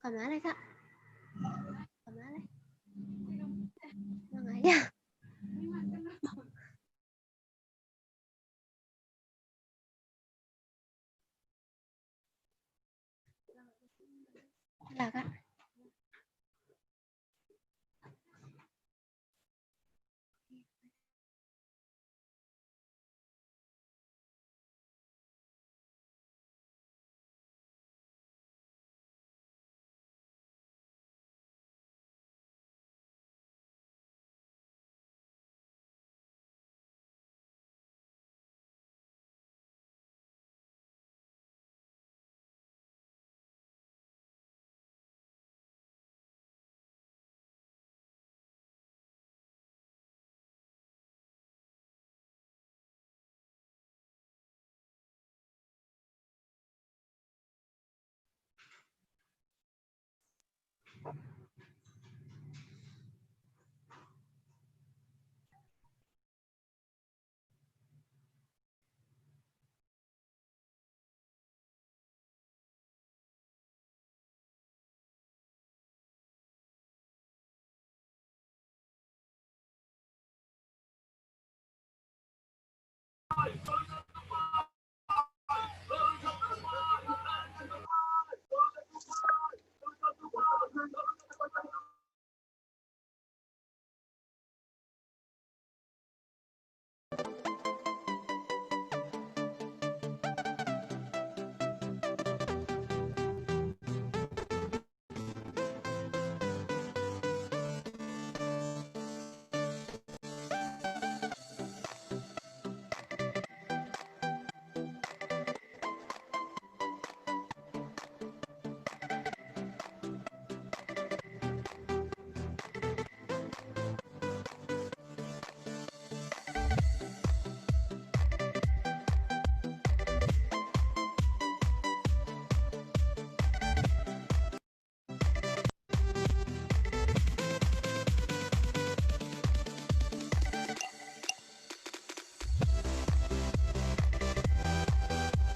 Kemana Kak? Kemana? Emang aja. Lah Kak.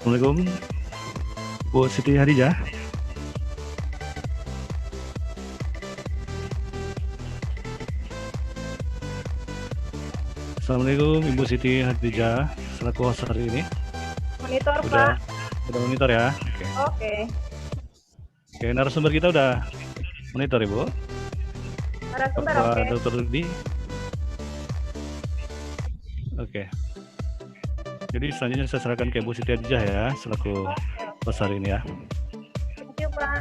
Assalamualaikum, Bu Siti Hadijah. Assalamualaikum Ibu Siti Hadijah, selaku host hari ini. Monitor, udah, Pak. Udah monitor ya? Oke. Oke, narasumber kita udah monitor Ibu. Narasumber Bapak oke. Dr. Rudi. Oke. Jadi selanjutnya saya serahkan ke Ibu Siti Hadijah ya, selaku host hari ini ya. Thank you, Pak.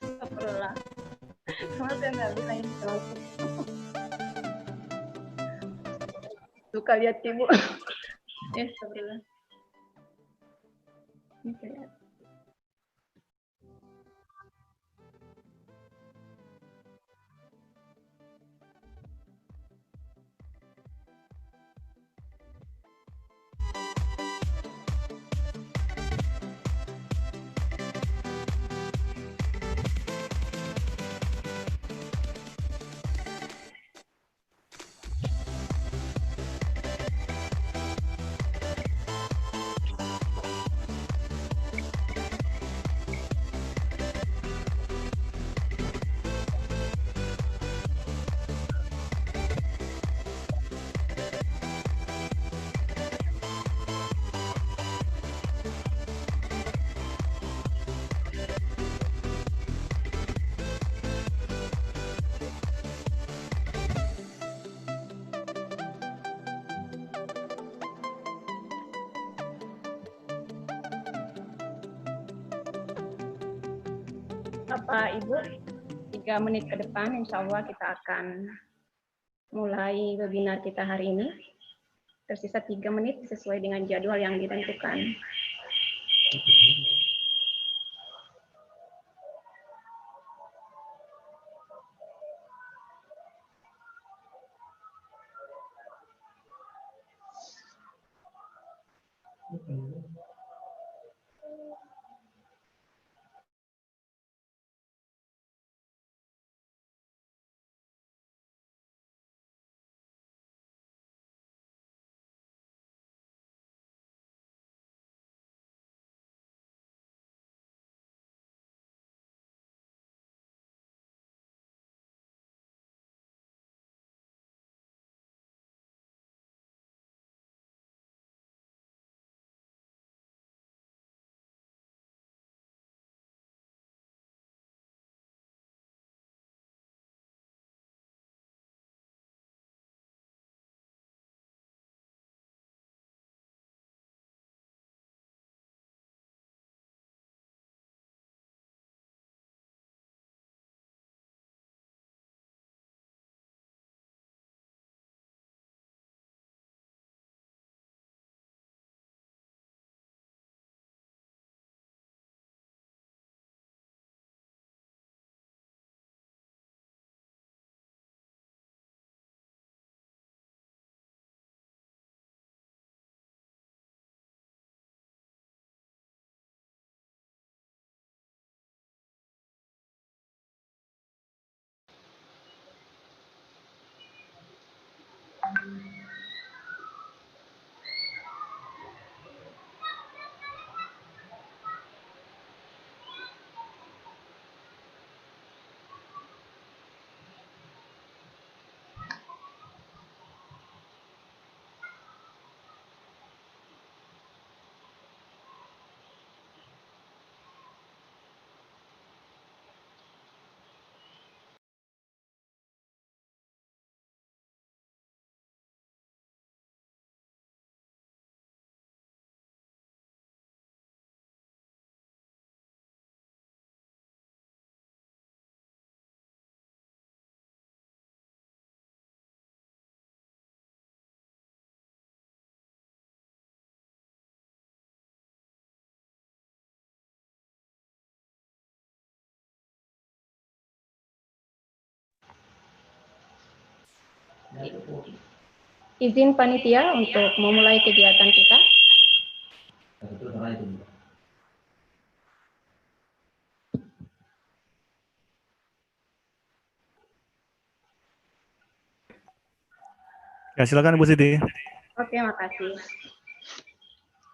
Astagfirullah. Cuma saya nggak bisa ini langsung. Suka lihat ibu. Astagfirullah. Ini kayak Bapak Ibu, 3 menit ke depan insya Allah kita akan mulai webinar kita hari ini. Tersisa 3 menit sesuai dengan jadwal yang ditentukan. Izin panitia untuk memulai kegiatan kita. Ya, silakan Bu Siti. Oke, makasih.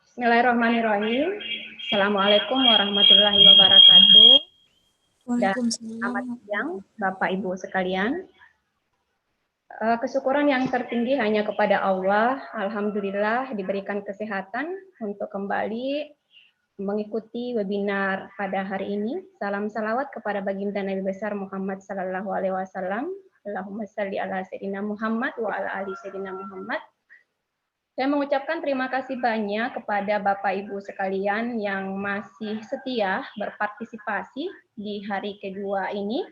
Bismillahirrahmanirrahim. Assalamualaikum warahmatullahi wabarakatuh. Dan selamat siang, Bapak Ibu sekalian. Kesyukuran yang tertinggi hanya kepada Allah. Alhamdulillah diberikan kesehatan untuk kembali mengikuti webinar pada hari ini. Salam salawat kepada baginda Nabi besar Muhammad Sallallahu Alaihi Wasallam. Allahumma salli ala Sayyidina Muhammad wa ala ali Sayyidina Muhammad. Saya mengucapkan terima kasih banyak kepada Bapak Ibu sekalian yang masih setia berpartisipasi di hari kedua ini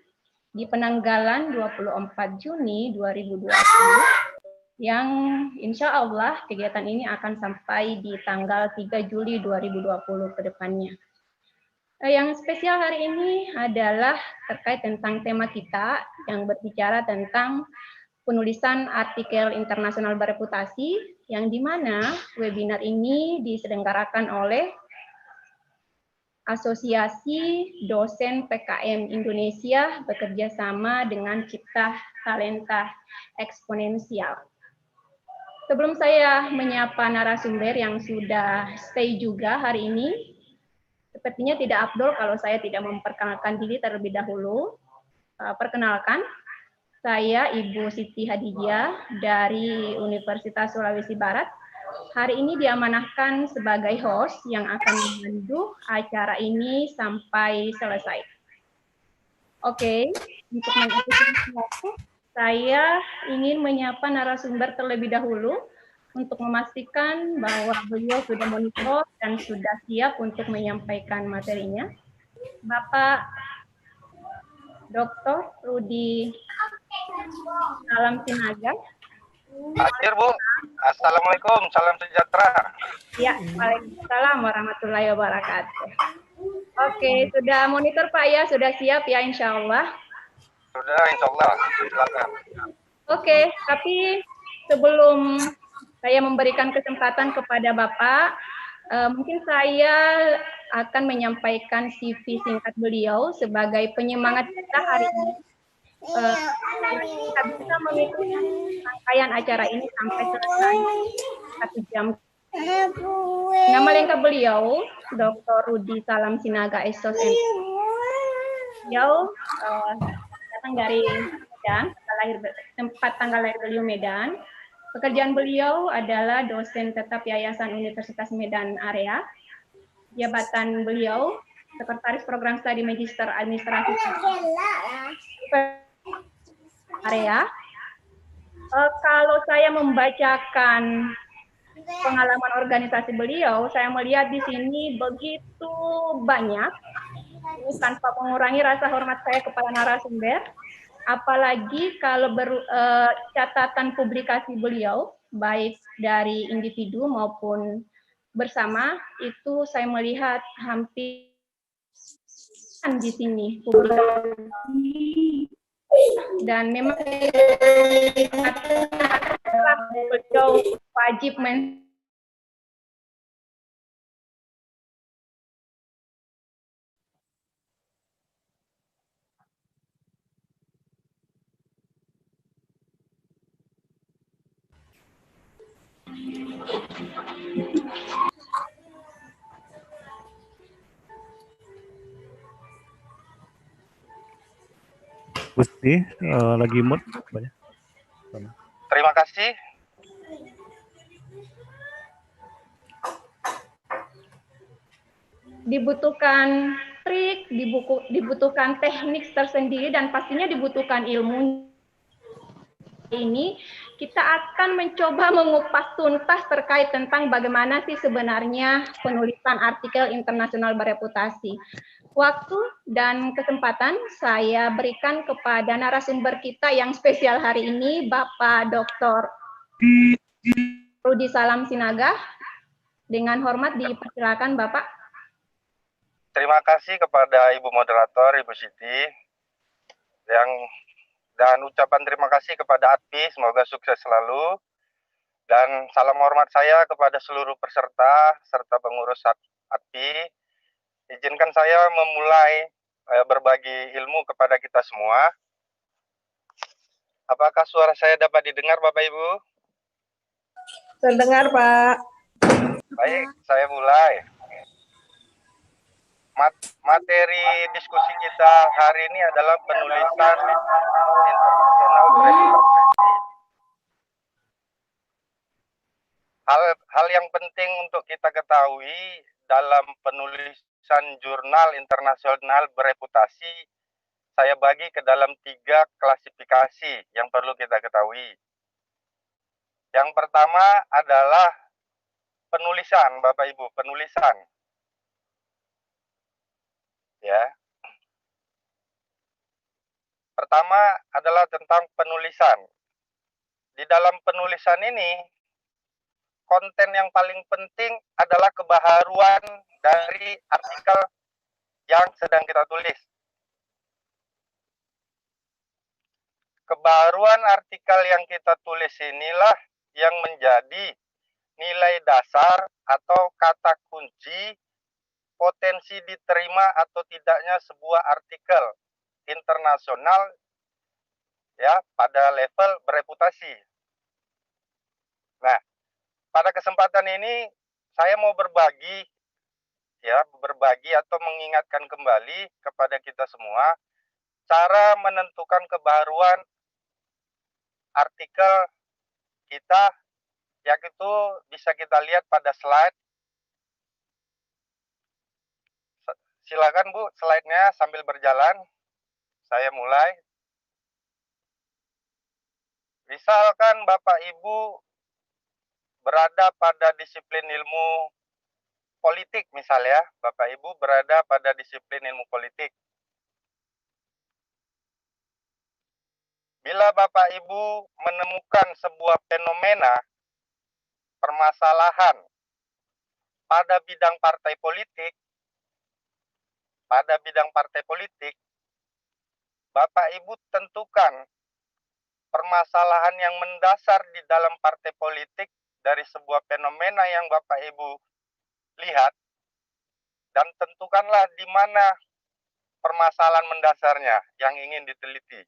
di penanggalan 24 Juni 2020 yang insya Allah kegiatan ini akan sampai di tanggal 3 Juli 2020 ke depannya. Yang spesial hari ini adalah terkait tentang tema kita yang berbicara tentang penulisan artikel internasional bereputasi, yang dimana webinar ini diselenggarakan oleh Asosiasi Dosen PKM Indonesia bekerja sama dengan Cipta Talenta Eksponensial. Sebelum saya menyapa narasumber yang sudah stay juga hari ini, sepertinya tidak afdol kalau saya tidak memperkenalkan diri terlebih dahulu. Perkenalkan, saya Ibu Siti Hadijah dari Universitas Sulawesi Barat. Hari ini diamanahkan sebagai host yang akan memandu acara ini sampai selesai. Oke, untuk mengantisipasi waktu, saya ingin menyapa narasumber terlebih dahulu untuk memastikan bahwa beliau sudah monitor dan sudah siap untuk menyampaikan materinya. Bapak Dr. Rudi Salam Sinaga. Hadir Bu. Assalamualaikum, salam sejahtera. Ya, waalaikumsalam warahmatullahi wabarakatuh. Oke, sudah monitor Pak ya, sudah siap ya insya Allah. Sudah, insya Allah. Silakan. Oke, tapi sebelum saya memberikan kesempatan kepada Bapak, mungkin saya akan menyampaikan CV singkat beliau sebagai penyemangat kita hari ini. Kita bisa mengikuti rangkaian acara ini sampai selesai 1 jam. Nama lengkap beliau, Dr. Rudi Salam Sinaga SOS. Beliau datang dari Medan, tempat tanggal lahir beliau Medan. Pekerjaan beliau adalah dosen tetap Yayasan Universitas Medan Area. Jabatan beliau Sekretaris Program Studi Magister Administrasi Area. Kalau saya membacakan pengalaman organisasi beliau, saya melihat di sini begitu banyak, tanpa mengurangi rasa hormat saya kepada narasumber. Apalagi kalau catatan publikasi beliau, baik dari individu maupun bersama, itu saya melihat hampir di sini publikasi. Dan memang beliau wajib Gusti, lagi mood banyak. Terima kasih. dibutuhkan trik, dibutuhkan teknik tersendiri, dan pastinya dibutuhkan ilmu. Ini kita akan mencoba mengupas tuntas terkait tentang bagaimana sih sebenarnya penulisan artikel internasional bereputasi. Waktu dan kesempatan saya berikan kepada narasumber kita yang spesial hari ini, Bapak Dr. Rudi Salam Sinaga. Dengan hormat dipersilakan Bapak. Terima kasih kepada Ibu Moderator, Ibu Siti, dan ucapan terima kasih kepada ADPI, semoga sukses selalu. Dan salam hormat saya kepada seluruh peserta serta pengurus ADPI. Izinkan saya memulai berbagi ilmu kepada kita semua. Apakah suara saya dapat didengar, Bapak Ibu? Terdengar, Pak. Baik, saya mulai. Materi diskusi kita hari ini adalah penulisan internasional bereputasi. Hal yang penting untuk kita ketahui dalam penulisan jurnal internasional bereputasi, saya bagi ke dalam 3 klasifikasi yang perlu kita ketahui. Yang pertama adalah penulisan, Bapak Ibu, penulisan. Ya. Pertama adalah tentang penulisan. Di dalam penulisan ini, konten yang paling penting adalah kebaharuan dari artikel yang sedang kita tulis. Kebaruan artikel yang kita tulis inilah yang menjadi nilai dasar atau kata kunci potensi diterima atau tidaknya sebuah artikel internasional ya pada level bereputasi. Nah, pada kesempatan ini saya mau berbagi atau mengingatkan kembali kepada kita semua cara menentukan kebaruan artikel kita, yaitu bisa kita lihat pada slide. Silakan Bu, slide-nya sambil berjalan. Saya mulai. Misalkan Bapak Ibu berada pada disiplin ilmu politik misalnya, Bapak Ibu berada pada disiplin ilmu politik. bila Bapak Ibu menemukan sebuah fenomena permasalahan pada bidang partai politik, Bapak Ibu tentukan permasalahan yang mendasar di dalam partai politik dari sebuah fenomena yang Bapak Ibu lihat, dan tentukanlah di mana permasalahan mendasarnya yang ingin diteliti.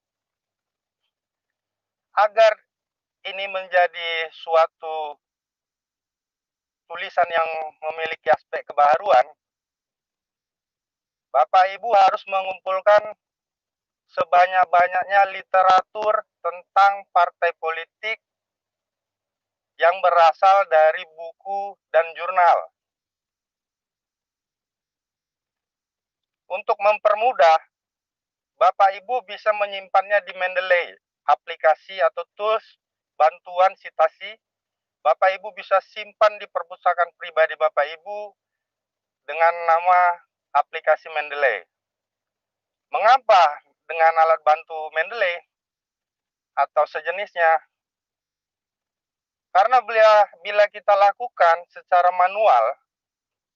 Agar ini menjadi suatu tulisan yang memiliki aspek kebaruan, Bapak Ibu harus mengumpulkan sebanyak-banyaknya literatur tentang partai politik yang berasal dari buku dan jurnal. Untuk mempermudah, Bapak Ibu bisa menyimpannya di Mendeley, aplikasi atau tools bantuan citasi. Bapak Ibu bisa simpan di perpustakaan pribadi Bapak Ibu dengan nama aplikasi Mendeley. Mengapa dengan alat bantu Mendeley atau sejenisnya? Karena bila kita lakukan secara manual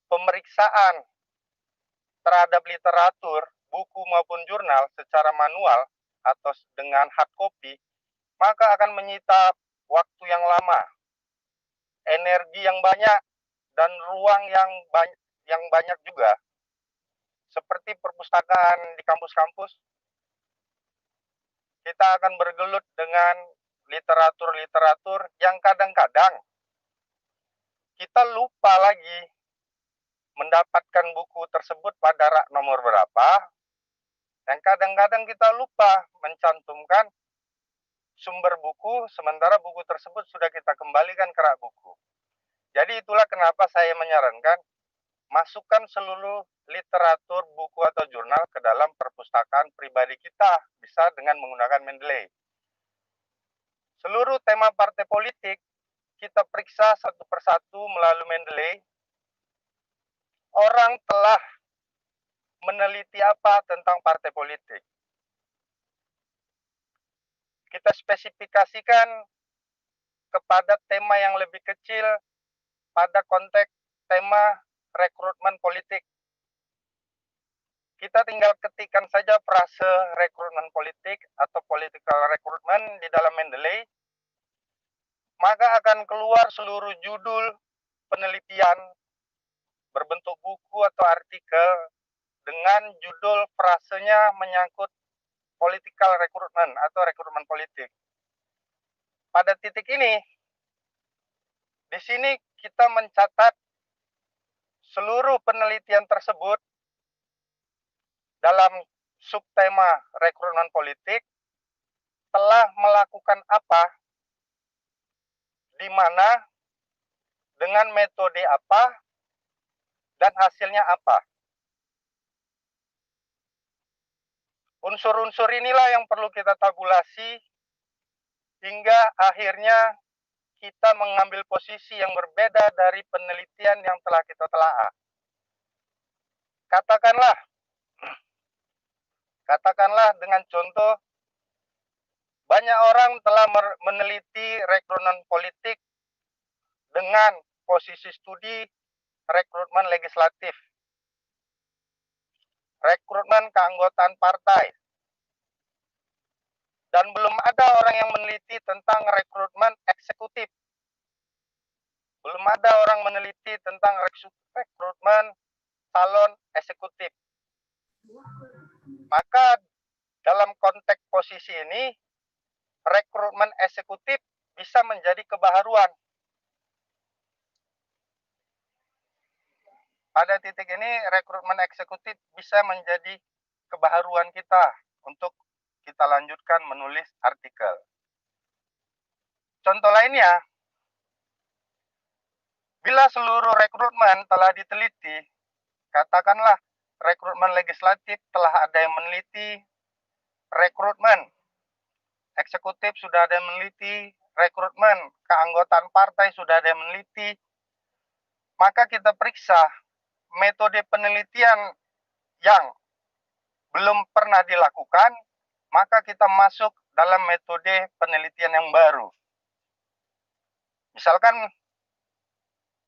pemeriksaan terhadap literatur, buku maupun jurnal secara manual atau dengan hard copy, maka akan menyita waktu yang lama, energi yang banyak, dan ruang yang banyak juga. Seperti perpustakaan di kampus-kampus, kita akan bergelut dengan literatur-literatur yang kadang-kadang kita lupa lagi mendapatkan buku tersebut pada rak nomor berapa, dan kadang-kadang kita lupa mencantumkan sumber buku, sementara buku tersebut sudah kita kembalikan ke rak buku. Jadi itulah kenapa saya menyarankan masukkan seluruh literatur, buku atau jurnal ke dalam perpustakaan pribadi kita, bisa dengan menggunakan Mendeley. Seluruh tema partai politik kita periksa satu persatu melalui Mendeley. Orang telah meneliti apa tentang partai politik. Kita spesifikasikan kepada tema yang lebih kecil pada konteks tema rekrutmen politik. Kita tinggal ketikkan saja frase rekrutmen politik atau political recruitment di dalam Mendeley, maka akan keluar seluruh judul penelitian berbentuk buku atau artikel dengan judul frasenya menyangkut political recruitment atau rekrutmen politik. Pada titik ini, di sini kita mencatat seluruh penelitian tersebut dalam subtema rekrutmen politik telah melakukan apa, di mana, dengan metode apa, dan hasilnya apa. Unsur-unsur inilah yang perlu kita tabulasi hingga akhirnya kita mengambil posisi yang berbeda dari penelitian yang telah kita telaah. Katakanlah dengan contoh, banyak orang telah meneliti rekrutmen politik dengan posisi studi rekrutmen legislatif, rekrutmen keanggotaan partai, dan belum ada orang yang meneliti tentang rekrutmen eksekutif. Belum ada orang meneliti tentang rekrutmen calon eksekutif. Maka dalam konteks posisi ini, rekrutmen eksekutif bisa menjadi kebaharuan. Pada titik ini, rekrutmen eksekutif bisa menjadi kebaharuan kita untuk kita lanjutkan menulis artikel. Contoh lainnya, bila seluruh rekrutmen telah diteliti, katakanlah rekrutmen legislatif telah ada yang meneliti, rekrutmen eksekutif sudah ada yang meneliti, rekrutmen keanggotaan partai sudah ada yang meneliti, maka kita periksa metode penelitian yang belum pernah dilakukan, maka kita masuk dalam metode penelitian yang baru. Misalkan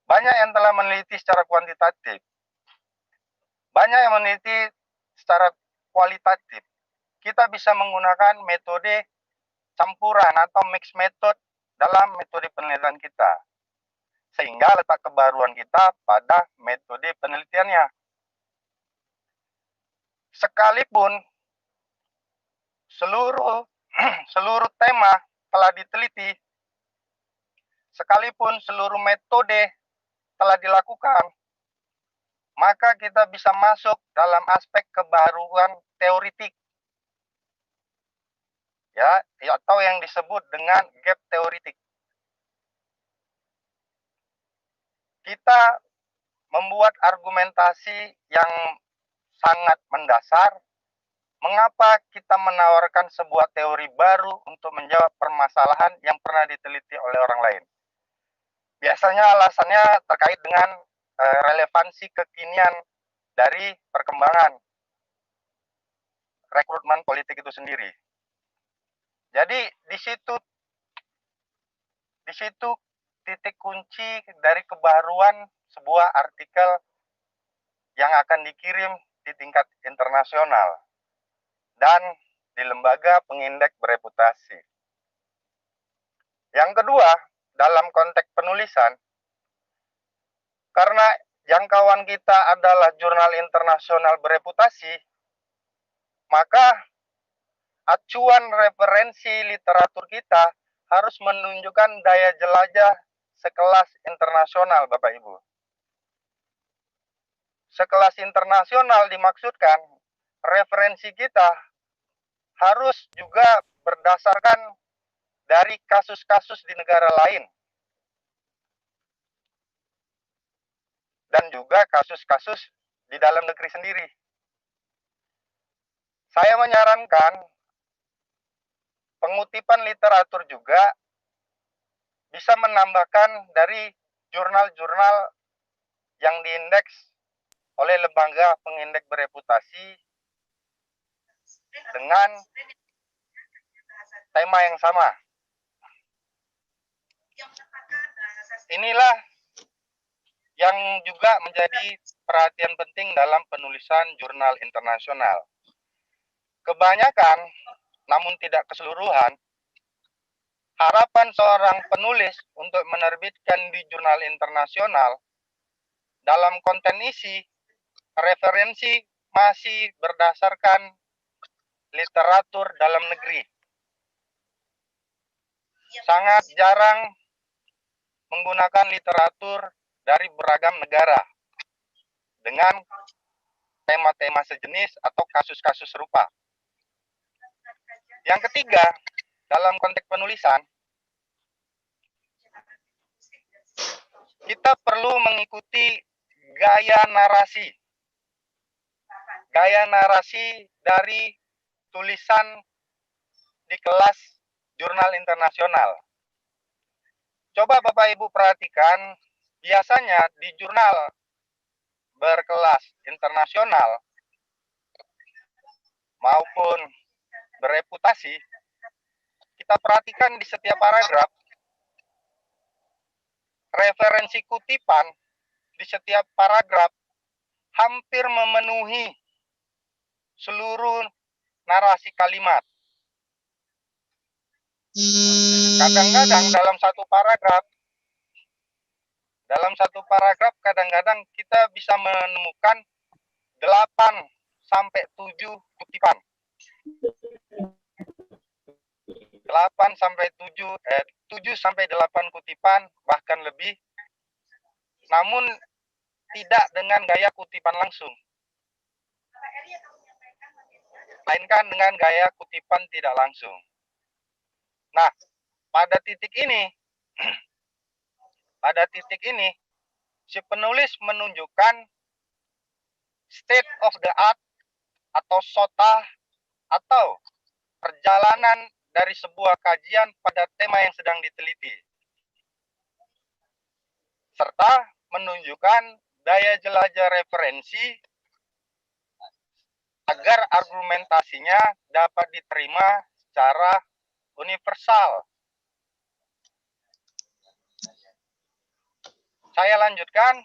banyak yang telah meneliti secara kuantitatif, banyak yang meneliti secara kualitatif. Kita bisa menggunakan metode campuran atau mix method dalam metode penelitian kita. Sehingga letak kebaruan kita pada metode penelitiannya. Sekalipun seluruh tema telah diteliti, sekalipun seluruh metode telah dilakukan, maka kita bisa masuk dalam aspek kebaruan teoritik, ya, atau yang disebut dengan gap teoritik. Kita membuat argumentasi yang sangat mendasar. Mengapa kita menawarkan sebuah teori baru untuk menjawab permasalahan yang pernah diteliti oleh orang lain? Biasanya alasannya terkait dengan relevansi kekinian dari perkembangan rekrutmen politik itu sendiri. Jadi di situ titik kunci dari kebaruan sebuah artikel yang akan dikirim di tingkat internasional dan di lembaga pengindeks bereputasi. Yang kedua, dalam konteks penulisan, karena jangkauan kita adalah jurnal internasional bereputasi, maka acuan referensi literatur kita harus menunjukkan daya jelajah sekelas internasional, Bapak Ibu. Sekelas internasional dimaksudkan referensi kita harus juga berdasarkan dari kasus-kasus di negara lain dan juga kasus-kasus di dalam negeri sendiri. Saya menyarankan pengutipan literatur juga bisa menambahkan dari jurnal-jurnal yang diindeks oleh lembaga pengindeks bereputasi dengan tema yang sama. Inilah yang juga menjadi perhatian penting dalam penulisan jurnal internasional. Kebanyakan, namun tidak keseluruhan, harapan seorang penulis untuk menerbitkan di jurnal internasional dalam konten isi, referensi masih berdasarkan literatur dalam negeri. Sangat jarang menggunakan literatur dari beragam negara dengan tema-tema sejenis atau kasus-kasus serupa. Yang ketiga, dalam konteks penulisan, kita perlu mengikuti gaya narasi dari tulisan di kelas jurnal internasional. Coba Bapak Ibu perhatikan, biasanya di jurnal berkelas internasional maupun bereputasi, kita perhatikan di setiap paragraf, referensi kutipan di setiap paragraf hampir memenuhi seluruh narasi kalimat. Kadang-kadang dalam satu paragraf kadang-kadang kita bisa menemukan 8 sampai 7 kutipan. 7 sampai 8 kutipan bahkan lebih. Namun tidak dengan gaya kutipan langsung. Melainkan dengan gaya kutipan tidak langsung. Nah, pada titik ini si penulis menunjukkan state of the art atau SOTA atau perjalanan dari sebuah kajian pada tema yang sedang diteliti, serta menunjukkan daya jelajah referensi agar argumentasinya dapat diterima secara universal. Saya lanjutkan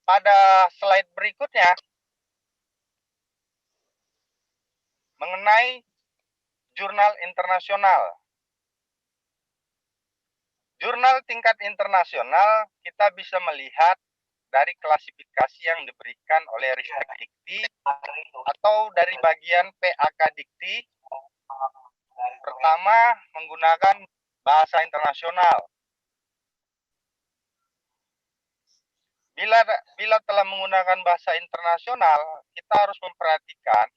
pada slide berikutnya mengenai jurnal internasional. Jurnal tingkat internasional kita bisa melihat dari klasifikasi yang diberikan oleh Ristek Dikti atau dari bagian PAK Dikti. Pertama, menggunakan bahasa internasional. Bila telah menggunakan bahasa internasional, kita harus memperhatikan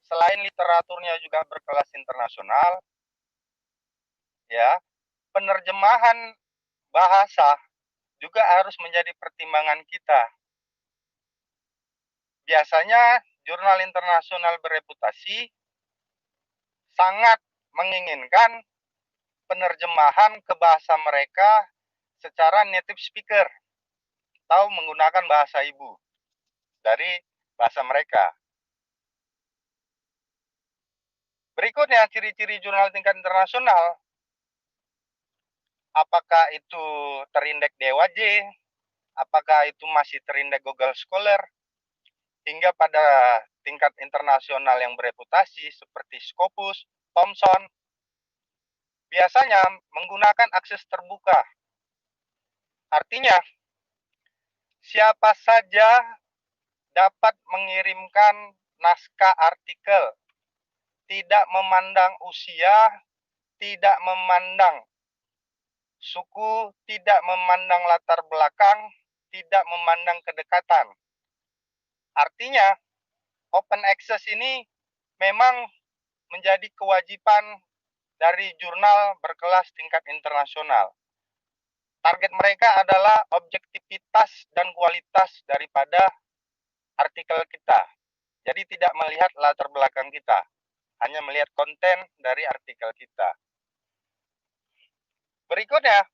selain literaturnya juga berkelas internasional, ya, penerjemahan bahasa juga harus menjadi pertimbangan kita. Biasanya jurnal internasional bereputasi sangat menginginkan penerjemahan ke bahasa mereka secara native speaker atau menggunakan bahasa ibu dari bahasa mereka. Berikutnya, ciri-ciri jurnal tingkat internasional. Apakah itu terindeks DOAJ, apakah itu masih terindeks Google Scholar, hingga pada tingkat internasional yang bereputasi seperti Scopus, Thomson, biasanya menggunakan akses terbuka. Artinya, siapa saja dapat mengirimkan naskah artikel, tidak memandang usia, tidak memandang suku, tidak memandang latar belakang, tidak memandang kedekatan. Artinya, open access ini memang menjadi kewajiban dari jurnal berkelas tingkat internasional. Target mereka adalah objektivitas dan kualitas daripada artikel kita. Jadi tidak melihat latar belakang kita, hanya melihat konten dari artikel kita. Berikutnya,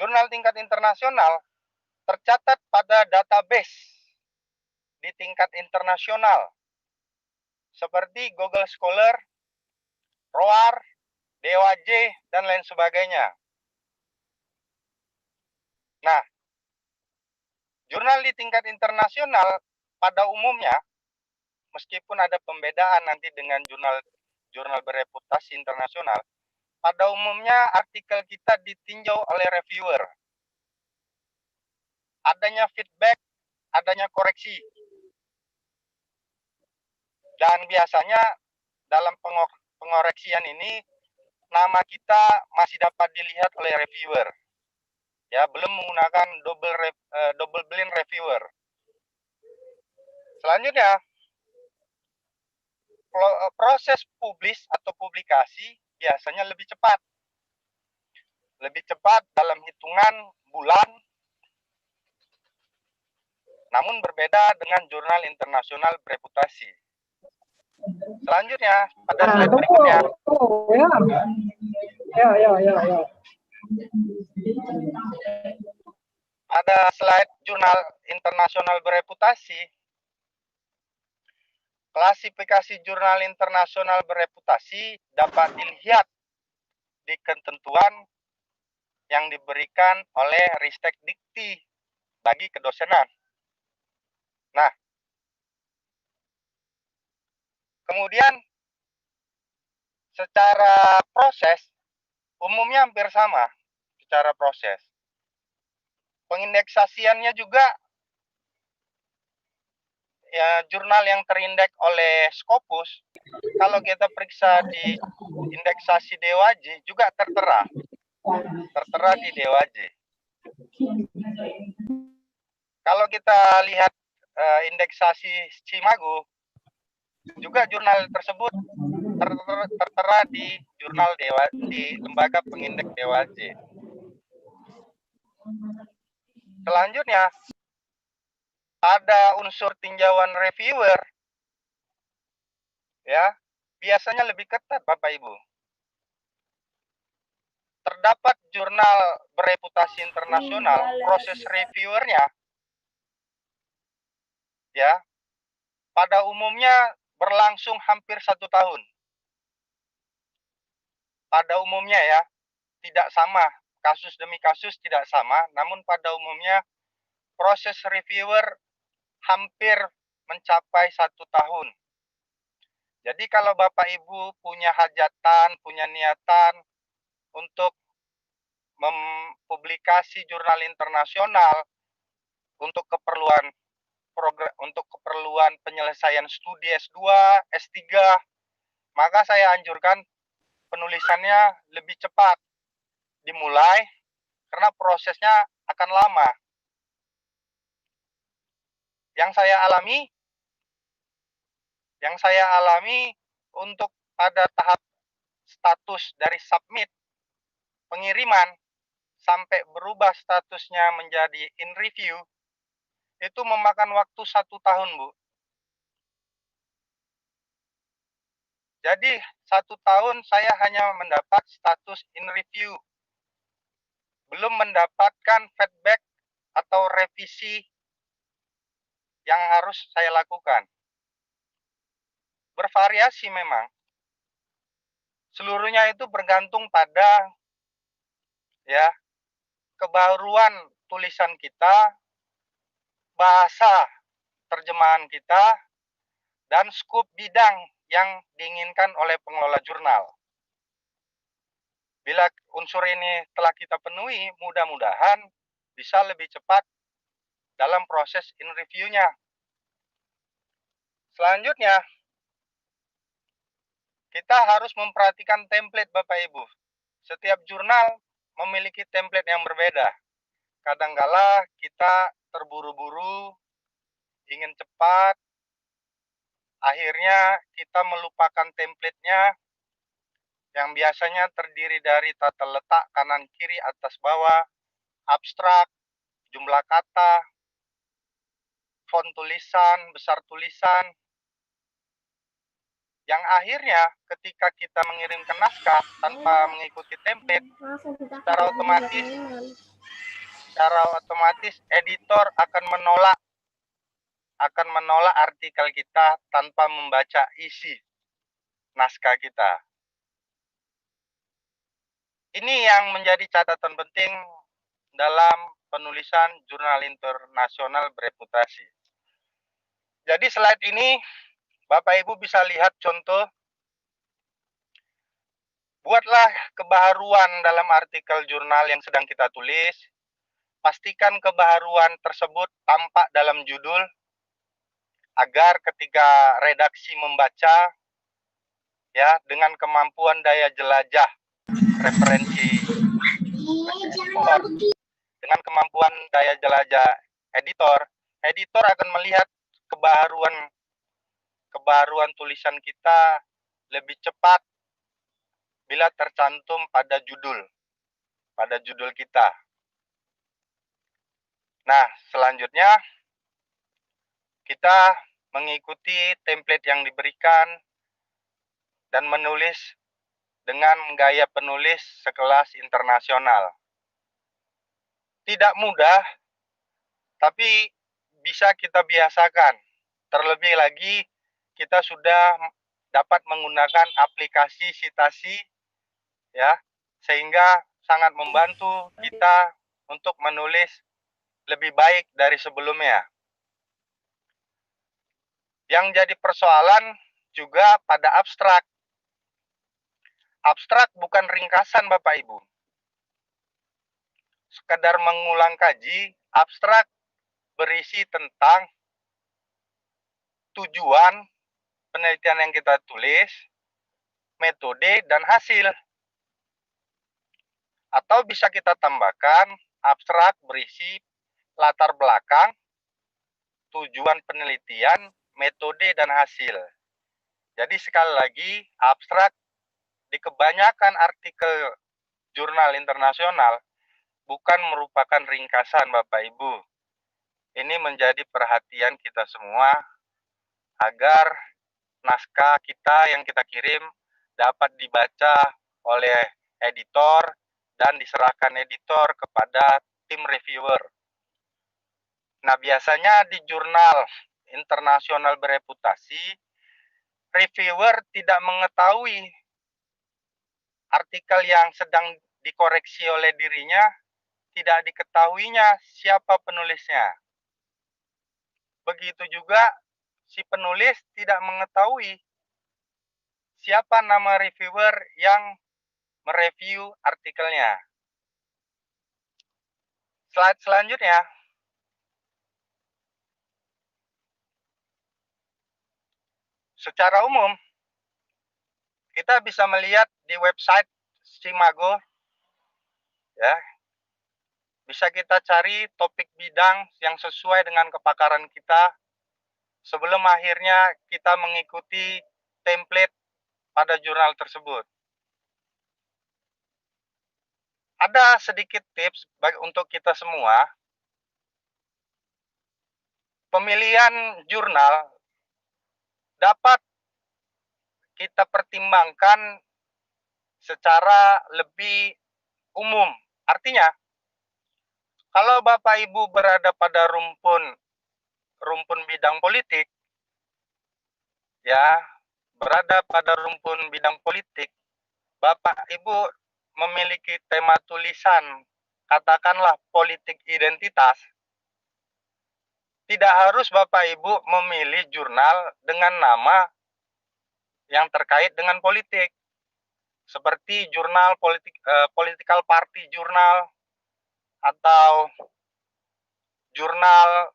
jurnal tingkat internasional tercatat pada database di tingkat internasional seperti Google Scholar, ROAR, DOAJ, dan lain sebagainya. Nah, jurnal di tingkat internasional pada umumnya, meskipun ada pembedaan nanti dengan jurnal bereputasi internasional, pada umumnya artikel kita ditinjau oleh reviewer. Adanya feedback, adanya koreksi. Dan biasanya dalam pengoreksian ini, nama kita masih dapat dilihat oleh reviewer. Ya, belum menggunakan double blind reviewer. Selanjutnya, proses publish atau publikasi biasanya lebih cepat. Lebih cepat dalam hitungan bulan, namun berbeda dengan jurnal internasional bereputasi. Selanjutnya, pada slide berikutnya. Pada slide jurnal internasional bereputasi, klasifikasi jurnal internasional bereputasi dapat dilihat di ketentuan yang diberikan oleh Ristek Dikti bagi kedosenan. Nah, kemudian secara proses umumnya hampir sama secara proses. Pengindeksasiannya juga ya, jurnal yang terindeks oleh Scopus, kalau kita periksa di indeksasi DOAJ juga tertera di DOAJ. Kalau kita lihat indeksasi Cimago, juga jurnal tersebut tertera di jurnal di lembaga pengindeks DOAJ. Selanjutnya, ada unsur tinjauan reviewer, ya, biasanya lebih ketat Bapak Ibu. Terdapat jurnal bereputasi internasional, proses reviewernya, ya, pada umumnya berlangsung hampir 1 tahun. Pada umumnya ya, tidak sama. Kasus demi kasus tidak sama, namun pada umumnya proses reviewer hampir mencapai 1 tahun. Jadi kalau Bapak Ibu punya hajatan, punya niatan untuk mempublikasi jurnal internasional untuk keperluan untuk keperluan penyelesaian studi S2, S3, maka saya anjurkan penulisannya lebih cepat dimulai karena prosesnya akan lama. Yang saya alami untuk pada tahap status dari submit pengiriman sampai berubah statusnya menjadi in review itu memakan waktu 1 tahun, Bu. Jadi 1 tahun saya hanya mendapat status in review, belum mendapatkan feedback atau revisi yang harus saya lakukan. Bervariasi memang. Seluruhnya itu bergantung pada ya kebaruan tulisan kita, bahasa terjemahan kita, dan skop bidang yang diinginkan oleh pengelola jurnal. Bila unsur ini telah kita penuhi, mudah-mudahan bisa lebih cepat dalam proses in review-nya. Selanjutnya, kita harus memperhatikan template Bapak Ibu. Setiap jurnal memiliki template yang berbeda. Kadangkala kita terburu-buru, ingin cepat, akhirnya kita melupakan template-nya yang biasanya terdiri dari tata letak kanan kiri atas bawah, abstrak, jumlah kata, font tulisan, besar tulisan, yang akhirnya ketika kita mengirimkan naskah tanpa mengikuti template, secara otomatis editor akan menolak artikel kita tanpa membaca isi naskah kita. Ini yang menjadi catatan penting dalam penulisan jurnal internasional bereputasi. Jadi slide ini Bapak Ibu bisa lihat contoh. Buatlah kebaharuan dalam artikel jurnal yang sedang kita tulis. Pastikan kebaharuan tersebut tampak dalam judul agar ketika redaksi membaca ya dengan kemampuan daya jelajah referensi dengan kemampuan daya jelajah editor akan melihat kebaharuan tulisan kita lebih cepat bila tercantum pada judul kita. Nah, selanjutnya kita mengikuti template yang diberikan dan menulis dengan gaya penulis sekelas internasional. Tidak mudah, tapi bisa kita biasakan. Terlebih lagi, kita sudah dapat menggunakan aplikasi citasi, ya, sehingga sangat membantu kita untuk menulis lebih baik dari sebelumnya. Yang jadi persoalan juga pada abstrak. Abstrak bukan ringkasan Bapak Ibu. Sekadar mengulang kaji, abstrak berisi tentang tujuan penelitian yang kita tulis, metode, dan hasil. Atau bisa kita tambahkan, abstrak berisi latar belakang, tujuan penelitian, metode, dan hasil. Jadi sekali lagi, abstrak di kebanyakan artikel jurnal internasional bukan merupakan ringkasan Bapak Ibu. Ini menjadi perhatian kita semua agar naskah kita yang kita kirim dapat dibaca oleh editor dan diserahkan editor kepada tim reviewer. Nah, biasanya di jurnal internasional bereputasi reviewer tidak mengetahui artikel yang sedang dikoreksi oleh dirinya, tidak diketahuinya siapa penulisnya. Begitu juga si penulis tidak mengetahui siapa nama reviewer yang mereview artikelnya. Slide selanjutnya. Secara umum, kita bisa melihat di website Simago, ya, bisa kita cari topik bidang yang sesuai dengan kepakaran kita sebelum akhirnya kita mengikuti template pada jurnal tersebut. Ada sedikit tips untuk kita semua. Pemilihan jurnal dapat kita pertimbangkan secara lebih umum. Artinya, kalau Bapak Ibu berada pada rumpun bidang politik, ya, berada pada rumpun bidang politik, Bapak Ibu memiliki tema tulisan, katakanlah politik identitas, tidak harus Bapak Ibu memilih jurnal dengan nama yang terkait dengan politik, seperti jurnal political party jurnal, atau jurnal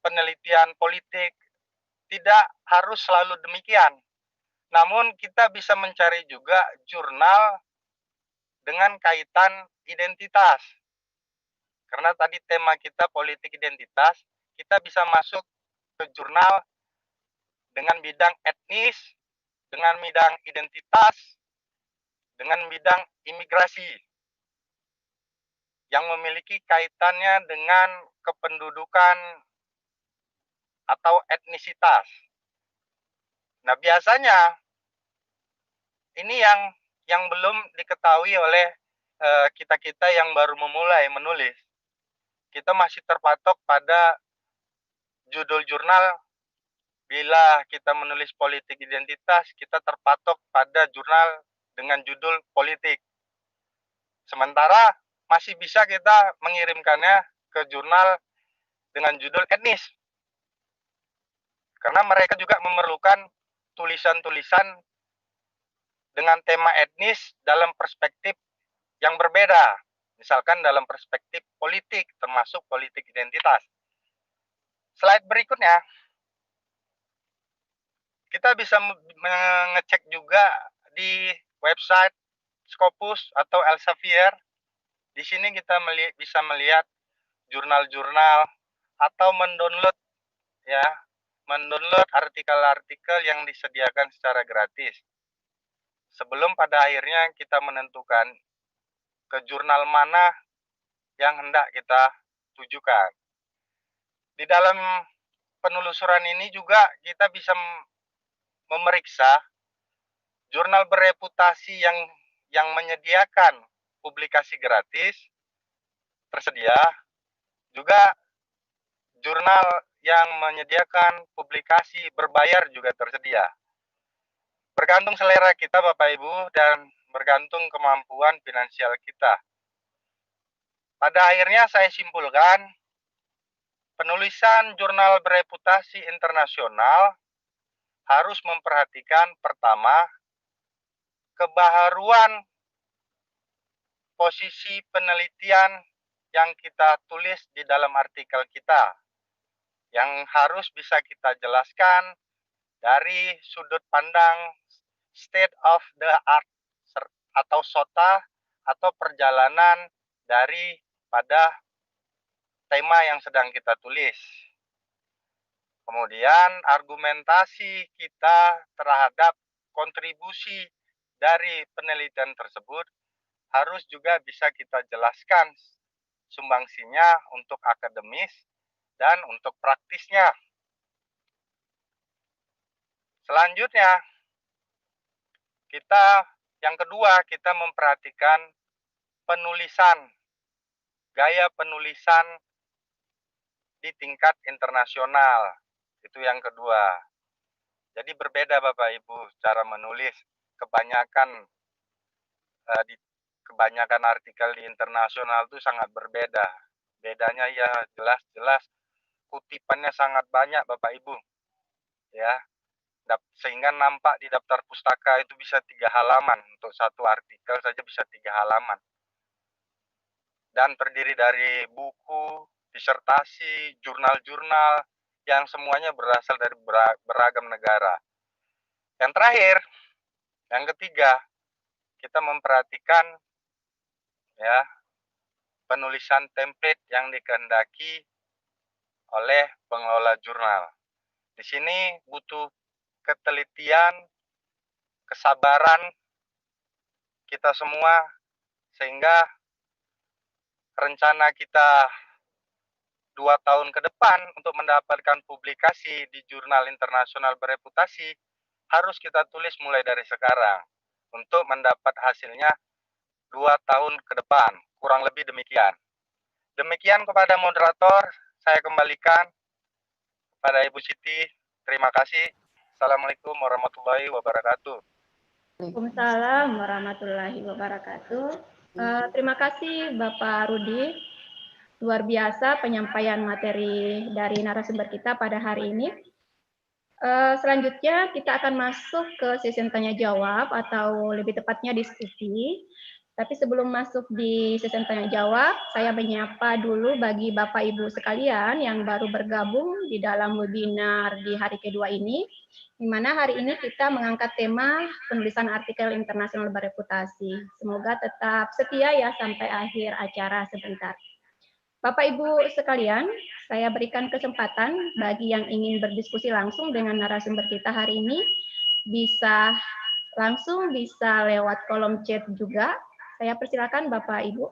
penelitian politik. Tidak harus selalu demikian. Namun kita bisa mencari juga jurnal dengan kaitan identitas. Karena tadi tema kita politik identitas, kita bisa masuk ke jurnal dengan bidang etnis, dengan bidang identitas, dengan bidang imigrasi yang memiliki kaitannya dengan kependudukan atau etnisitas. Nah, biasanya ini yang belum diketahui oleh kita-kita yang baru memulai menulis. Kita masih terpatok pada judul jurnal. Bila kita menulis politik identitas, kita terpatok pada jurnal dengan judul politik. Sementara masih bisa kita mengirimkannya ke jurnal dengan judul etnis. Karena mereka juga memerlukan tulisan-tulisan dengan tema etnis dalam perspektif yang berbeda. Misalkan dalam perspektif politik, termasuk politik identitas. Slide berikutnya. Kita bisa mengecek juga di website Scopus atau Elsevier. Di sini kita bisa melihat jurnal-jurnal atau mendownload artikel-artikel yang disediakan secara gratis. Sebelum pada akhirnya kita menentukan ke jurnal mana yang hendak kita tujukan. Di dalam penelusuran ini juga kita bisa memeriksa jurnal bereputasi yang menyediakan publikasi gratis tersedia, juga jurnal yang menyediakan publikasi berbayar juga tersedia. Bergantung selera kita Bapak Ibu dan bergantung kemampuan finansial kita. Pada akhirnya saya simpulkan, penulisan jurnal bereputasi internasional harus memperhatikan pertama, kebaharuan posisi penelitian yang kita tulis di dalam artikel kita, yang harus bisa kita jelaskan dari sudut pandang state of the art atau SOTA atau perjalanan daripada tema yang sedang kita tulis. Kemudian argumentasi kita terhadap kontribusi dari penelitian tersebut harus juga bisa kita jelaskan sumbangsinya untuk akademis dan untuk praktisnya. Selanjutnya, yang kedua, kita memperhatikan penulisan, gaya penulisan di tingkat internasional. Itu yang kedua. Jadi berbeda Bapak Ibu cara menulis. Kebanyakan artikel di internasional itu sangat berbeda. Bedanya ya jelas-jelas kutipannya sangat banyak Bapak Ibu. Ya, sehingga nampak di daftar pustaka itu bisa 3 halaman. Untuk satu artikel saja bisa 3 halaman. Dan terdiri dari buku, disertasi, jurnal-jurnal, yang semuanya berasal dari beragam negara. Yang terakhir, yang ketiga, kita memperhatikan ya penulisan template yang dikehendaki oleh pengelola jurnal. Di sini butuh ketelitian, kesabaran kita semua, sehingga rencana kita 2 tahun ke depan untuk mendapatkan publikasi di jurnal internasional bereputasi harus kita tulis mulai dari sekarang untuk mendapat hasilnya 2 tahun ke depan, kurang lebih demikian. Demikian kepada moderator, saya kembalikan kepada Ibu Siti. Terima kasih. Assalamualaikum warahmatullahi wabarakatuh. Waalaikumsalam warahmatullahi wabarakatuh. Terima kasih Bapak Rudi. Luar biasa penyampaian materi dari narasumber kita pada hari ini. Selanjutnya kita akan masuk ke sesi tanya jawab atau lebih tepatnya diskusi. Tapi sebelum masuk di sesi tanya jawab, saya menyapa dulu bagi Bapak Ibu sekalian yang baru bergabung di dalam webinar di hari kedua ini, di mana hari ini kita mengangkat tema penulisan artikel internasional bereputasi. Semoga tetap setia ya sampai akhir acara sebentar. Bapak Ibu sekalian, saya berikan kesempatan bagi yang ingin berdiskusi langsung dengan narasumber kita hari ini, bisa langsung, bisa lewat kolom chat juga. Saya persilakan Bapak Ibu.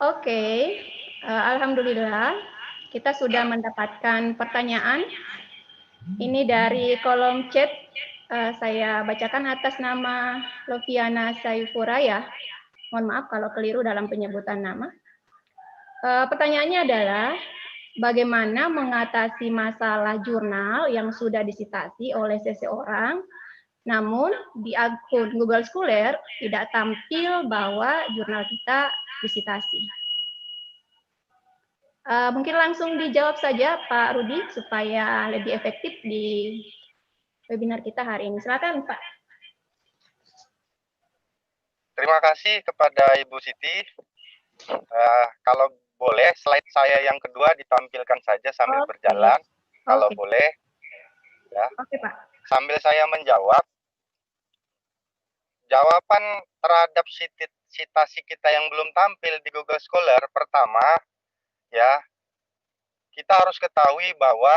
Oke, alhamdulillah kita sudah mendapatkan pertanyaan. Ini dari kolom chat, saya bacakan atas nama Loviana Saifuraya. Mohon maaf kalau keliru dalam penyebutan nama. Pertanyaannya adalah, bagaimana mengatasi masalah jurnal yang sudah disitasi oleh seseorang, namun di akun Google Scholar tidak tampil bahwa jurnal kita disitasi. Mungkin langsung dijawab saja Pak Rudi supaya lebih efektif di webinar kita hari ini. Silakan Pak. Terima kasih kepada Ibu Siti. Kalau boleh slide saya yang kedua ditampilkan saja sambil berjalan. Kalau boleh. Ya. Oke, Pak. Sambil saya menjawab. Jawaban terhadap citasi kita yang belum tampil di Google Scholar, pertama, ya, kita harus ketahui bahwa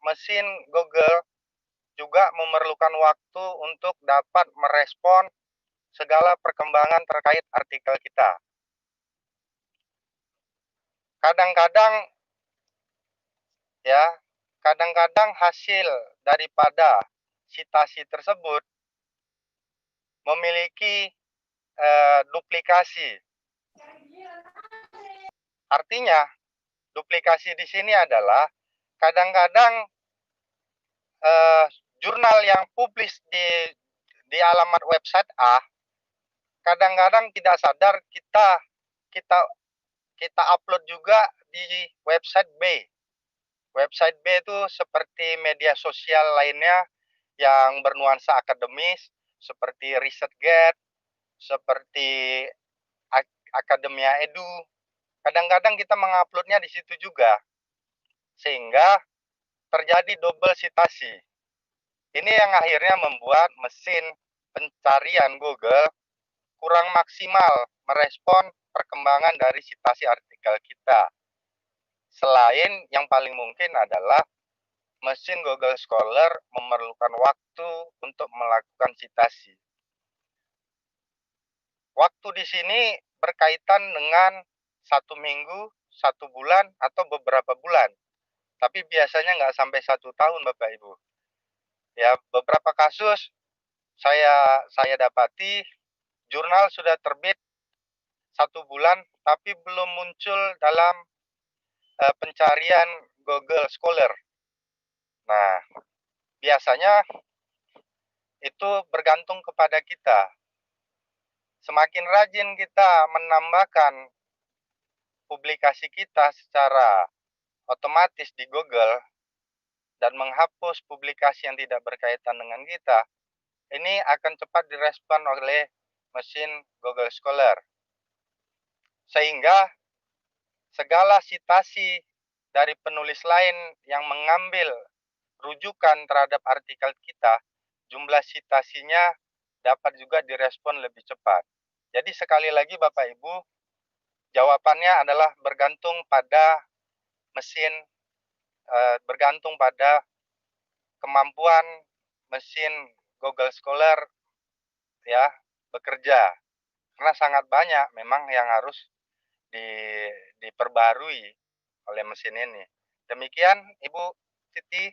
mesin Google juga memerlukan waktu untuk dapat merespon segala perkembangan terkait artikel kita. Kadang-kadang hasil daripada citasi tersebut memiliki duplikasi. Artinya, duplikasi di sini adalah kadang-kadang jurnal yang publis di alamat website A, kadang-kadang tidak sadar kita upload juga di website B. Website B itu seperti media sosial lainnya yang bernuansa akademis, seperti ResearchGate, seperti Akademia Edu. Kadang-kadang kita menguploadnya di situ juga, sehingga terjadi double citasi. Ini yang akhirnya membuat mesin pencarian Google kurang maksimal merespon perkembangan dari citasi artikel kita. Selain yang paling mungkin adalah mesin Google Scholar memerlukan waktu untuk melakukan citasi. Waktu di sini berkaitan dengan 1 minggu 1 bulan atau beberapa bulan. Tapi biasanya nggak sampai 1 tahun, Bapak Ibu. Ya, beberapa kasus saya dapati jurnal sudah terbit 1 bulan, tapi belum muncul dalam pencarian Google Scholar. Nah, biasanya itu bergantung kepada kita. Semakin rajin kita menambahkan publikasi kita secara otomatis di Google dan menghapus publikasi yang tidak berkaitan dengan kita, ini akan cepat direspon oleh mesin Google Scholar. Sehingga segala sitasi dari penulis lain yang mengambil rujukan terhadap artikel kita, jumlah sitasinya dapat juga direspon lebih cepat. Jadi sekali lagi Bapak Ibu, jawabannya adalah bergantung pada mesin, bergantung pada kemampuan mesin Google Scholar ya bekerja. Karena sangat banyak memang yang harus diperbarui oleh mesin ini. Demikian Ibu Siti.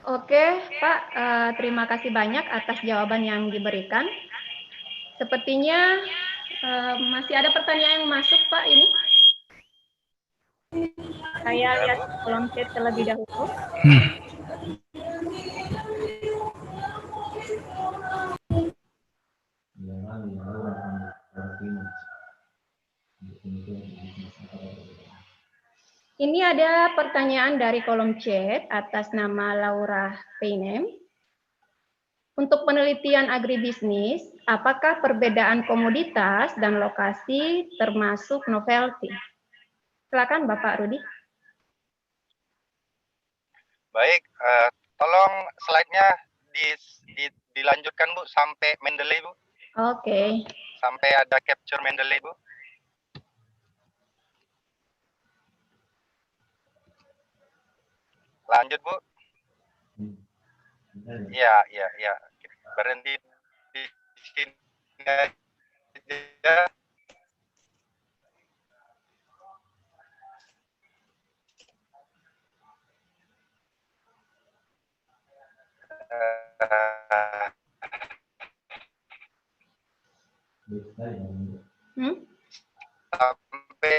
Oke, Pak, terima kasih banyak atas jawaban yang diberikan. Sepertinya masih ada pertanyaan yang masuk, Pak, ini. Saya lihat kolom chat terlebih dahulu. Ini ada pertanyaan dari kolom chat atas nama Laura Peinem. Untuk penelitian agribisnis, apakah perbedaan komoditas dan lokasi termasuk novelty? Silakan Bapak Rudi. Baik, tolong slide-nya dilanjutkan Bu sampai Mendeley Bu. Oke. Sampai ada capture Mendeley Bu. Lanjut Bu. Iya. Berhenti di sini aja. Sampai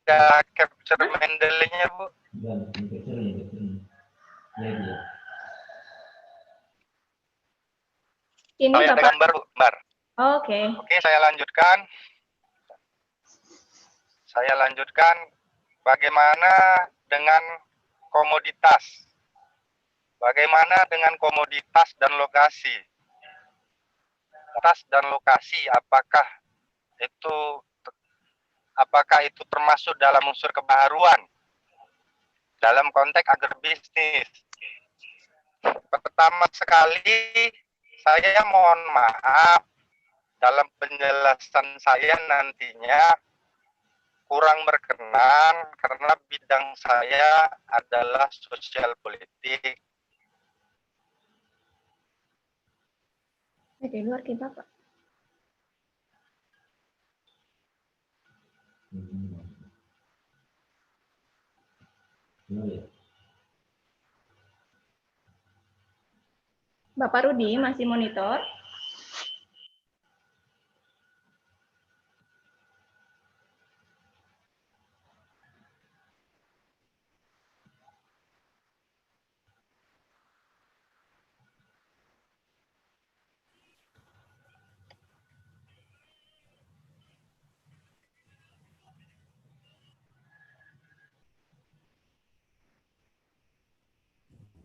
ada capture Mendeley-nya Bu. Ini ada Bapak. gambar Bu, gambar. Oke. Oke, saya lanjutkan. Bagaimana dengan komoditas? Bagaimana dengan komoditas dan lokasi? Komoditas dan lokasi, apakah itu termasuk dalam unsur kebaharuan dalam konteks agribisnis? Pertama sekali, saya mohon maaf dalam penjelasan saya nantinya kurang berkenan karena bidang saya adalah sosial politik. Di luar kita, Pak. Bapak Rudi masih monitor?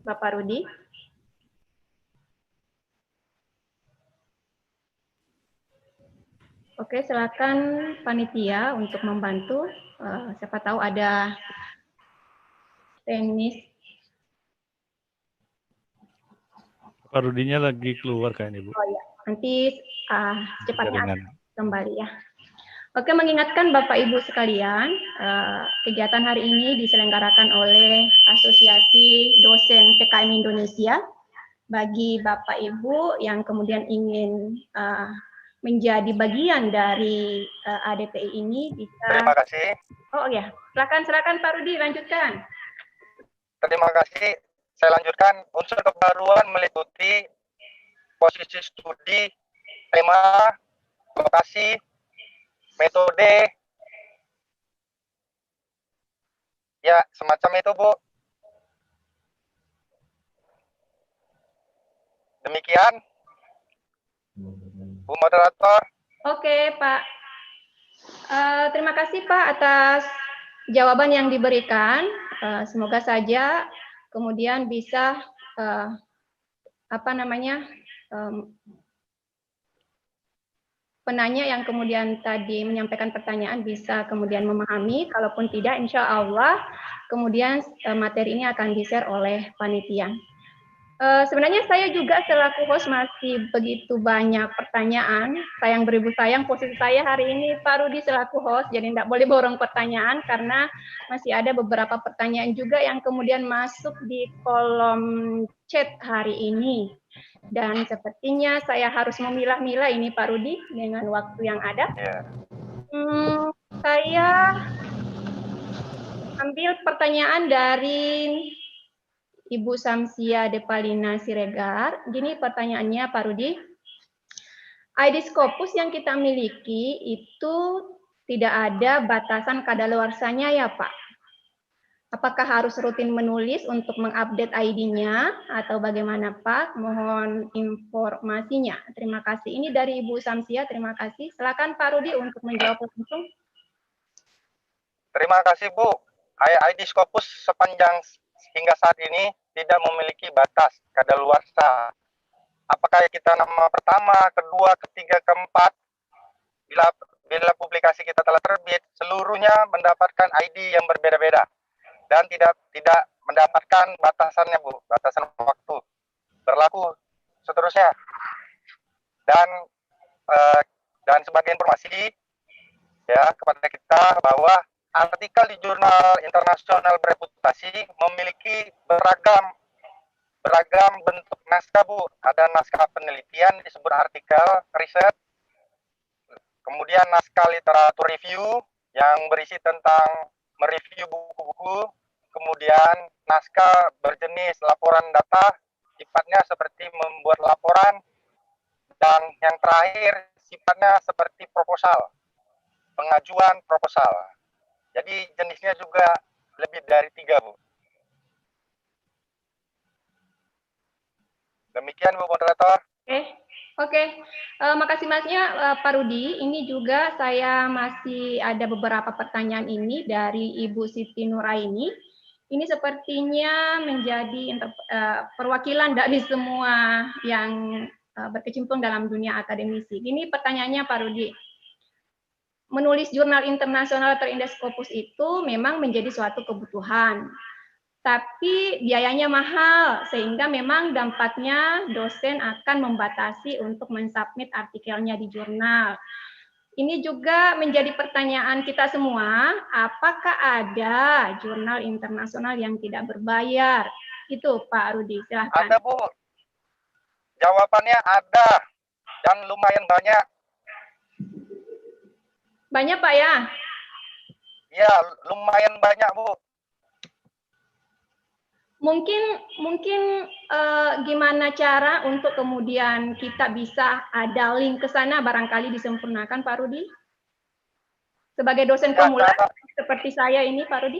Bapak Rudi? Oke, silakan panitia untuk membantu. Siapa tahu ada teknis. Pak Rudinya lagi keluar kayaknya Bu. Oh ya, nanti cepatnya kembali ya. Oke, mengingatkan Bapak Ibu sekalian, kegiatan hari ini diselenggarakan oleh Asosiasi Dosen PKM Indonesia. Bagi Bapak Ibu yang kemudian ingin menjadi bagian dari ADPI ini bisa. Terima kasih. Oh ya, silakan Pak Rudi lanjutkan. Terima kasih. Saya lanjutkan. Unsur kebaruan meliputi posisi studi, tema, lokasi, metode, ya semacam itu Bu. Demikian, Bu Moderator. Oke Pak, terima kasih Pak atas jawaban yang diberikan. Semoga saja kemudian bisa penanya yang kemudian tadi menyampaikan pertanyaan bisa kemudian memahami. Kalaupun tidak, insya Allah kemudian materi ini akan di-share oleh panitia. Sebenarnya saya juga selaku host masih begitu banyak pertanyaan. Sayang beribu sayang, posisi saya hari ini Pak Rudi selaku host, jadi tidak boleh borong pertanyaan karena masih ada beberapa pertanyaan juga yang kemudian masuk di kolom chat hari ini. Dan sepertinya saya harus memilah-milah ini Pak Rudi dengan waktu yang ada. Saya ambil pertanyaan dari Ibu Samsia Depalina Siregar. Gini pertanyaannya Pak Rudi. Aedes Scopus yang kita miliki itu tidak ada batasan kadaluarsanya ya Pak? Apakah harus rutin menulis untuk mengupdate ID-nya atau bagaimana Pak? Mohon informasinya. Terima kasih. Ini dari Ibu Samsia, terima kasih. Silakan Pak Rudi untuk menjawab langsung. Terima kasih Bu. Aedes Scopus sepanjang hingga saat ini tidak memiliki batas kadaluarsa. Apakah kita nama pertama, kedua, ketiga, keempat, bila publikasi kita telah terbit, seluruhnya mendapatkan ID yang berbeda-beda dan tidak mendapatkan batasannya Bu, batasan waktu berlaku seterusnya. Dan sebagai informasi ya kepada kita bahwa artikel di jurnal internasional bereputasi memiliki beragam bentuk naskah Bu. Ada naskah penelitian disebut artikel riset, kemudian naskah literatur review yang berisi tentang mereview buku-buku, kemudian naskah berjenis laporan data, sifatnya seperti membuat laporan, dan yang terakhir sifatnya seperti proposal, pengajuan proposal. Jadi jenisnya juga lebih dari 3 Bu. Demikian Bu Moderator. Oke. Makasih Masnya Pak Rudi. Ini juga saya masih ada beberapa pertanyaan ini dari Ibu Siti Nuraini. Ini sepertinya menjadi perwakilan dari semua yang berkecimpung dalam dunia akademisi. Ini pertanyaannya Pak Rudi. Menulis jurnal internasional atau Aedes Scopus itu memang menjadi suatu kebutuhan. Tapi biayanya mahal, sehingga memang dampaknya dosen akan membatasi untuk mensubmit artikelnya di jurnal. Ini juga menjadi pertanyaan kita semua, apakah ada jurnal internasional yang tidak berbayar? Itu Pak Rudi, silahkan. Ada Bu, jawabannya ada, dan lumayan banyak. Banyak Pak ya? Ya, lumayan banyak Bu. Mungkin gimana cara untuk kemudian kita bisa ada link ke sana, barangkali disempurnakan Pak Rudi? Sebagai dosen pemula seperti saya ini Pak Rudi.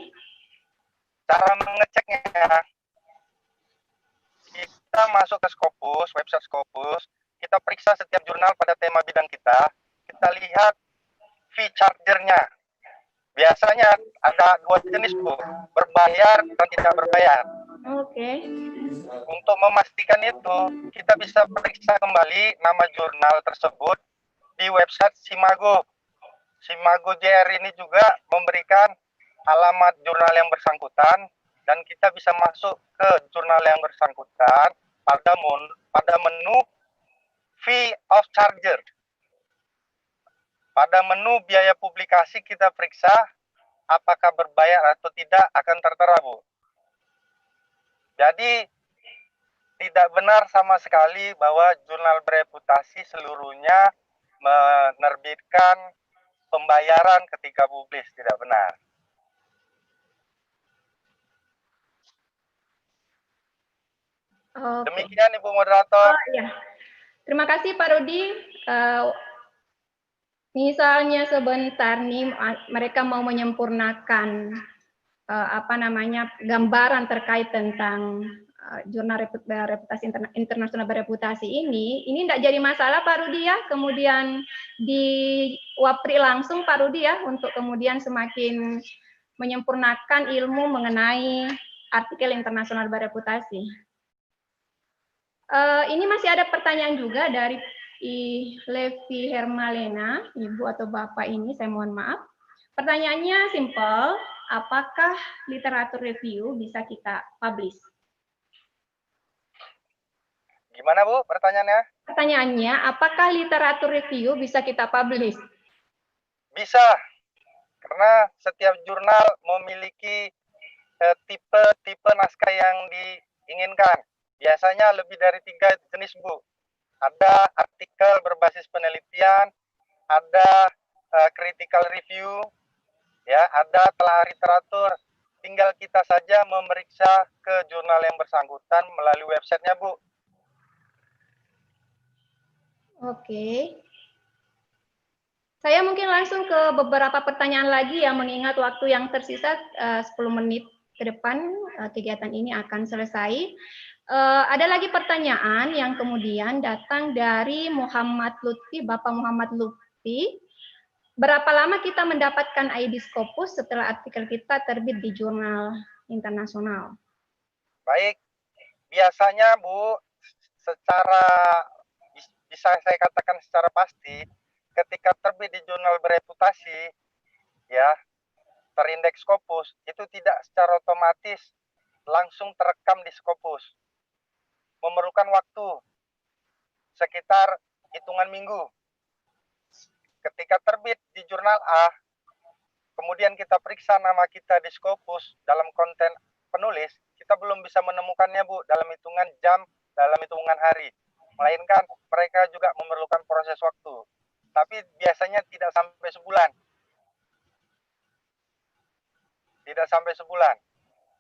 Cara mengeceknya, kita masuk ke Scopus, website Scopus, kita periksa setiap jurnal pada tema bidang kita lihat fee charger-nya. Biasanya ada 2 jenis Bu, berbayar dan tidak berbayar. Oke. Untuk memastikan itu, kita bisa periksa kembali nama jurnal tersebut di website Simago. Simago JR ini juga memberikan alamat jurnal yang bersangkutan, dan kita bisa masuk ke jurnal yang bersangkutan pada menu fee of charger. Pada menu biaya publikasi kita periksa apakah berbayar atau tidak, akan tertera Bu. Jadi tidak benar sama sekali bahwa jurnal bereputasi seluruhnya menerbitkan pembayaran ketika publis, tidak benar. Demikian Ibu Moderator. Ya. Terima kasih Pak Rudi. Misalnya sebentar nih mereka mau menyempurnakan gambaran terkait tentang jurnal reputasi internasional bereputasi ini tidak jadi masalah Pak Rudi ya. Kemudian di wapri langsung Pak Rudi ya untuk kemudian semakin menyempurnakan ilmu mengenai artikel internasional bereputasi. Ini masih ada pertanyaan juga dari Levi Hermalena, Ibu atau Bapak ini, saya mohon maaf. Pertanyaannya simpel, apakah literatur review bisa kita publish? Gimana Bu pertanyaannya? Pertanyaannya, apakah literatur review bisa kita publish? Bisa, karena setiap jurnal memiliki tipe naskah yang diinginkan. Biasanya lebih dari 3 jenis Bu. Ada artikel berbasis penelitian, ada critical review, ya, ada telaah literatur. Tinggal kita saja memeriksa ke jurnal yang bersangkutan melalui websitenya, Bu. Oke. Saya mungkin langsung ke beberapa pertanyaan lagi ya, mengingat waktu yang tersisa 10 menit ke depan kegiatan ini akan selesai. Ada lagi pertanyaan yang kemudian datang dari Muhammad Lutfi, Bapak Muhammad Lutfi. Berapa lama kita mendapatkan ID Scopus setelah artikel kita terbit di jurnal internasional? Baik, biasanya Bu, secara bisa saya katakan secara pasti, ketika terbit di jurnal bereputasi, ya, terindeks Scopus, itu tidak secara otomatis langsung terekam di Scopus. Memerlukan waktu sekitar hitungan minggu. Ketika terbit di jurnal A, kemudian kita periksa nama kita di Scopus dalam konten penulis, kita belum bisa menemukannya Bu dalam hitungan jam, dalam hitungan hari. Melainkan mereka juga memerlukan proses waktu. Tapi biasanya tidak sampai sebulan. Tidak sampai sebulan.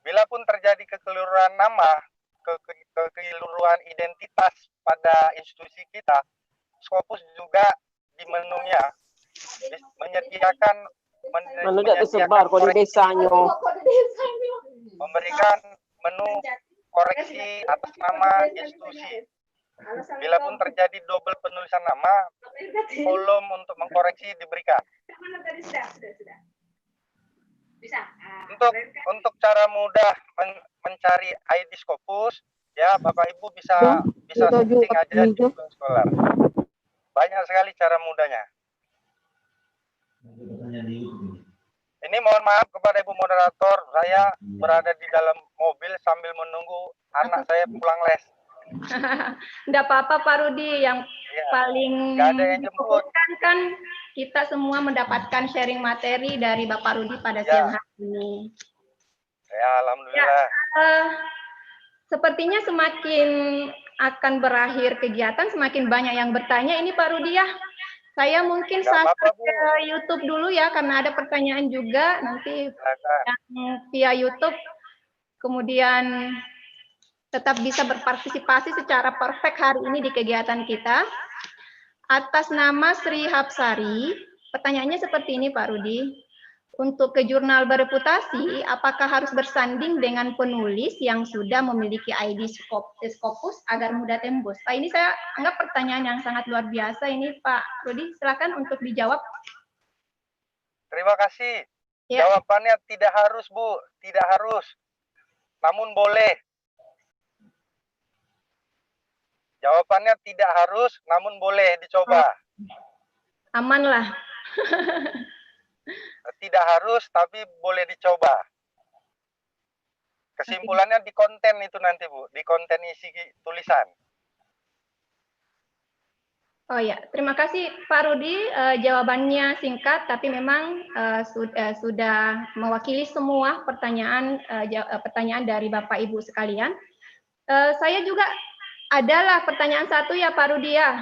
Bila pun terjadi kekeliruan nama, kekeliruan identitas pada institusi kita, Scopus juga di menunya menyediakan memberikan menu koreksi atas nama institusi. Bila pun terjadi double penulisan nama, kolom untuk mengkoreksi diberikan. Untuk cara mudah mencari ID Scopus, ya Bapak Ibu bisa searching aja di Google Scholar. Banyak sekali cara mudahnya. Ini mohon maaf kepada Ibu Moderator, saya berada di dalam mobil sambil menunggu anak saya pulang les. Tidak apa-apa Pak Rudi, yang paling difokuskan kan kita semua mendapatkan sharing materi dari Bapak Rudi pada siang hari ini. Ya, alhamdulillah. Sepertinya semakin akan berakhir kegiatan, semakin banyak yang bertanya. Ini Pak Rudi ya, saya mungkin sasar ke YouTube dulu ya, karena ada pertanyaan juga nanti yang via YouTube, kemudian tetap bisa berpartisipasi secara perfect hari ini di kegiatan kita. Atas nama Sri Hapsari, pertanyaannya seperti ini Pak Rudi. Untuk ke jurnal bereputasi, apakah harus bersanding dengan penulis yang sudah memiliki ID Scopus agar mudah tembus? Pak, ini saya anggap pertanyaan yang sangat luar biasa ini Pak Rudi. Silakan untuk dijawab. Terima kasih. Ya. Jawabannya tidak harus Bu, tidak harus. Namun boleh. Jawabannya tidak harus, namun boleh dicoba. Aman lah. Tidak harus, tapi boleh dicoba. Kesimpulannya di konten itu nanti Bu, di konten isi tulisan. Oh ya, terima kasih Pak Rudi. Jawabannya singkat, tapi memang sudah mewakili semua pertanyaan dari Bapak Ibu sekalian. Saya juga adalah pertanyaan satu ya Pak Rudi ya.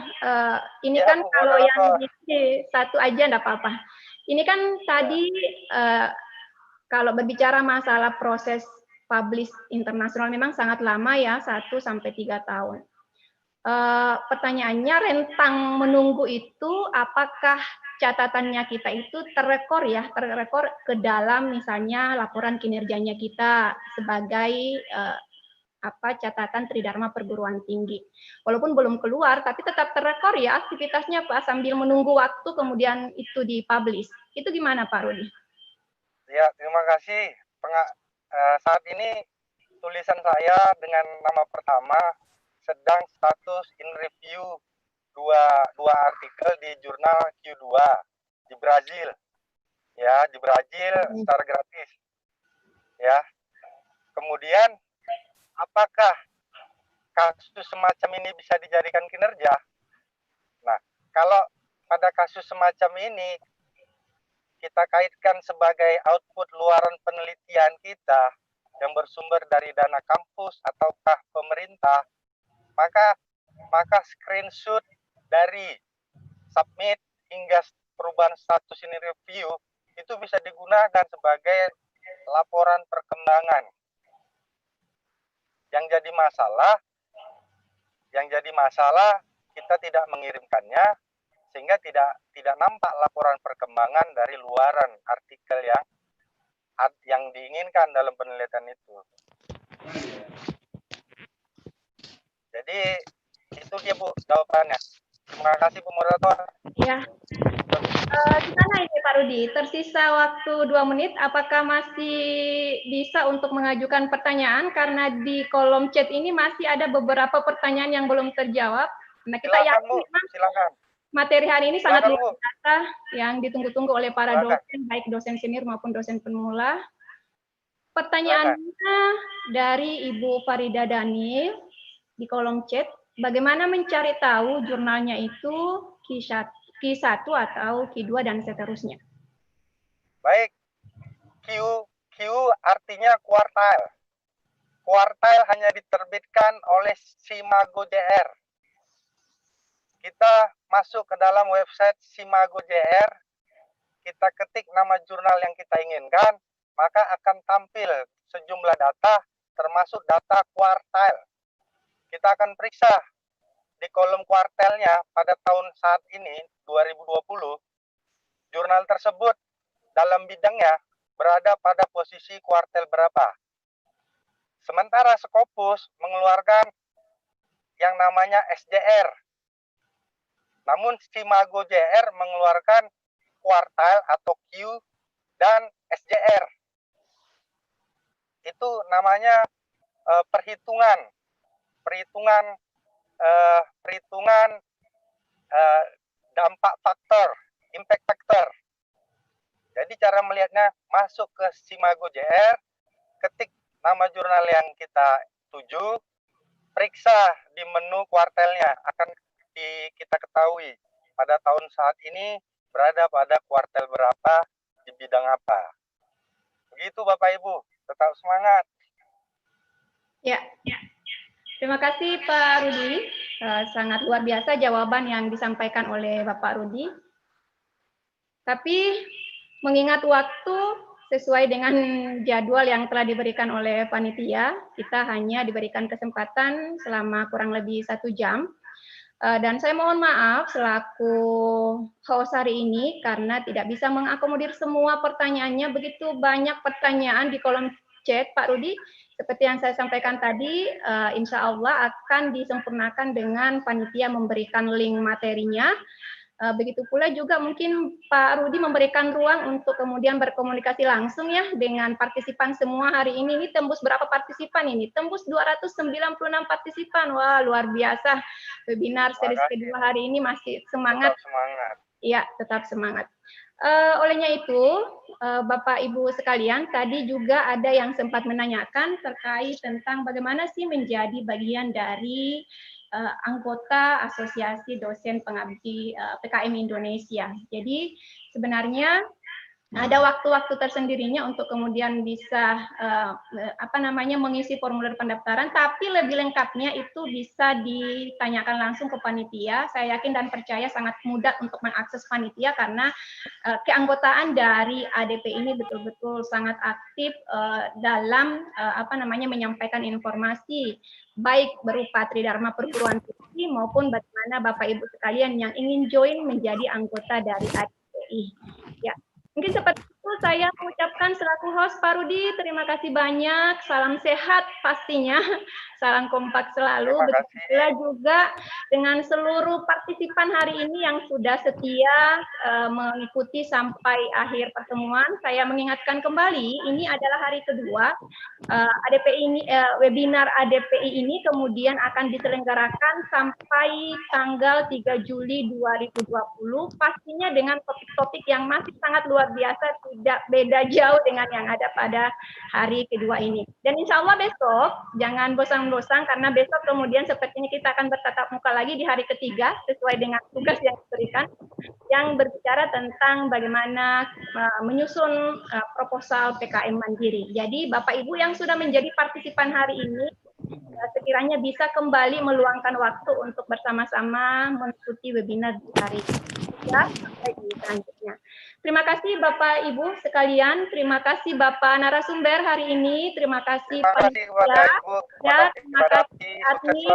Ini Ya, kan Bu kalau yang moderator. di satu aja enggak apa-apa. Ini kan tadi kalau berbicara masalah proses publish internasional memang sangat lama ya, 1 sampai 3 tahun. Pertanyaannya rentang menunggu itu apakah catatannya kita itu terrekor ke dalam misalnya laporan kinerjanya kita sebagai catatan Tridharma Perguruan Tinggi. Walaupun belum keluar, tapi tetap terrekor ya aktivitasnya Pak, sambil menunggu waktu kemudian itu dipublish. Itu gimana Pak Rudi? Ya, terima kasih. Saat ini tulisan saya dengan nama pertama sedang status in review dua artikel di jurnal Q2 di Brazil. Ya, di Brazil secara gratis. Ya. Kemudian apakah kasus semacam ini bisa dijadikan kinerja? Nah, kalau pada kasus semacam ini kita kaitkan sebagai output luaran penelitian kita yang bersumber dari dana kampus ataukah pemerintah, maka screenshot dari submit hingga perubahan status ini review itu bisa digunakan sebagai laporan perkembangan. Yang jadi masalah kita tidak mengirimkannya sehingga tidak nampak laporan perkembangan dari luaran artikel yang diinginkan dalam penelitian itu. Jadi itu dia Bu jawabannya. Terima kasih Bu moderator. Ya. Gimana ini Pak Rudi? Tersisa waktu 2 menit. Apakah masih bisa untuk mengajukan pertanyaan? Karena di kolom chat ini masih ada beberapa pertanyaan yang belum terjawab. Nah, kita Silakan, yakin Bu. Silakan. Materi hari ini sangat Silakan, luar biasa yang ditunggu-tunggu oleh para Silakan. dosen, baik dosen senior maupun dosen pemula. Pertanyaannya dari Ibu Farida Daniel di kolom chat, bagaimana mencari tahu jurnalnya itu Q1 atau Q2 dan seterusnya? Baik, Q artinya kuartal. Kuartal hanya diterbitkan oleh Simago JR. Kita masuk ke dalam website Simago JR, kita ketik nama jurnal yang kita inginkan, maka akan tampil sejumlah data, termasuk data kuartal. Kita akan periksa di kolom kuartalnya pada tahun saat ini, 2020, jurnal tersebut dalam bidangnya berada pada posisi kuartal berapa. Sementara Scopus mengeluarkan yang namanya SJR. Namun Simago JR mengeluarkan kuartal atau Q dan SJR. Itu namanya perhitungan dampak faktor, impact factor. Jadi cara melihatnya masuk ke Simago JR, ketik nama jurnal yang kita tuju, periksa di menu kuartalnya, akan kita ketahui pada tahun saat ini berada pada kuartal berapa, di bidang apa. Begitu Bapak Ibu, tetap semangat. Ya. Terima kasih Pak Rudi, sangat luar biasa jawaban yang disampaikan oleh Bapak Rudi. Tapi mengingat waktu sesuai dengan jadwal yang telah diberikan oleh panitia, kita hanya diberikan kesempatan selama kurang lebih 1 jam. Dan saya mohon maaf selaku host hari ini karena tidak bisa mengakomodir semua pertanyaannya. Begitu banyak pertanyaan di kolom chat Pak Rudi. Seperti yang saya sampaikan tadi, insya Allah akan disempurnakan dengan panitia memberikan link materinya. Begitu pula juga mungkin Pak Rudi memberikan ruang untuk kemudian berkomunikasi langsung ya dengan partisipan semua hari ini. Ini tembus berapa partisipan ini? Tembus 296 partisipan. Wah, luar biasa. Webinar seri kedua hari ini masih semangat. Tetap semangat. Iya, tetap semangat. Olehnya itu, Bapak Ibu sekalian, tadi juga ada yang sempat menanyakan terkait tentang bagaimana sih menjadi bagian dari anggota Asosiasi Dosen Pengabdi PKM Indonesia. Jadi sebenarnya ada waktu-waktu tersendirinya untuk kemudian bisa mengisi formulir pendaftaran, tapi lebih lengkapnya itu bisa ditanyakan langsung ke panitia. Saya yakin dan percaya sangat mudah untuk mengakses panitia karena keanggotaan dari ADP ini betul-betul sangat aktif dalam menyampaikan informasi baik berupa Tridharma Perguruan Tinggi maupun bagaimana Bapak Ibu sekalian yang ingin join menjadi anggota dari ADPI. Ya. Mungkin seperti itu saya mengucapkan selaku host Pak Rudi, terima kasih banyak, salam sehat pastinya, salam kompak selalu, begitu juga dengan seluruh partisipan hari ini yang sudah setia mengikuti sampai akhir pertemuan. Saya mengingatkan kembali, ini adalah hari kedua ADPI ini, webinar ADPI ini kemudian akan diselenggarakan sampai tanggal 3 Juli 2020, pastinya dengan topik-topik yang masih sangat luar biasa, tidak beda jauh dengan yang ada pada hari kedua ini. Dan insya Allah besok, jangan bosan-bosan, karena besok kemudian sepertinya kita akan bertatap muka lagi di hari ketiga, sesuai dengan tugas yang diberikan, yang berbicara tentang bagaimana menyusun proposal PKM Mandiri. Jadi Bapak Ibu yang sudah menjadi partisipan hari ini, sekiranya bisa kembali meluangkan waktu untuk bersama-sama mengikuti webinar di hari ketiga sampai di selanjutnya. Terima kasih Bapak Ibu sekalian, terima kasih Bapak narasumber hari ini, terima kasih panitia, ya, terima kasih admin,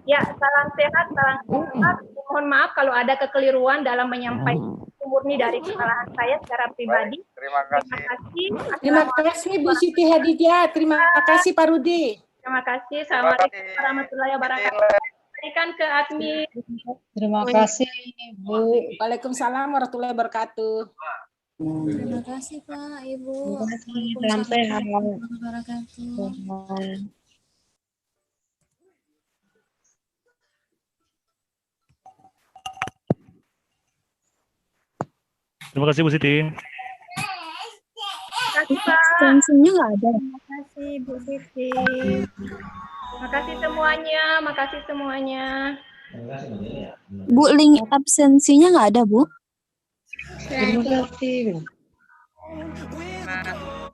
ya, salam sehat, salam sehat. Mohon maaf kalau ada kekeliruan dalam menyampaikan, murni dari kesalahan saya secara pribadi. Terima kasih. Terima kasih Bu Siti Hadijah, terima kasih Pak Rudi. Terima kasih. Assalamualaikum warahmatullahi wabarakatuh. Berikan ke admin. Terima kasih Bu. Waalaikumsalam warahmatullahi wabarakatuh. Terima kasih Pak, Ibu. Salam sehat. Terima kasih Bu Siti. Terima kasih Pak. Extensionnya nggak ada. Terima kasih Bu Siti. Terima kasih semuanya. Makasih semuanya. Bu, link absensinya nggak ada, Bu? Terima kasih.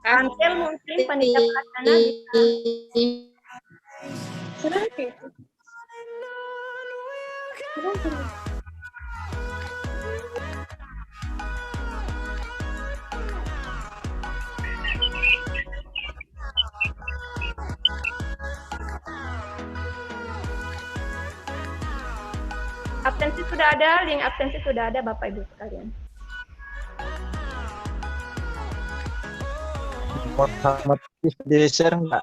Ansel mungkin panitia pelaksana bisa. Absensi sudah ada, link absensi sudah ada Bapak Ibu sekalian. Muhammad di share enggak?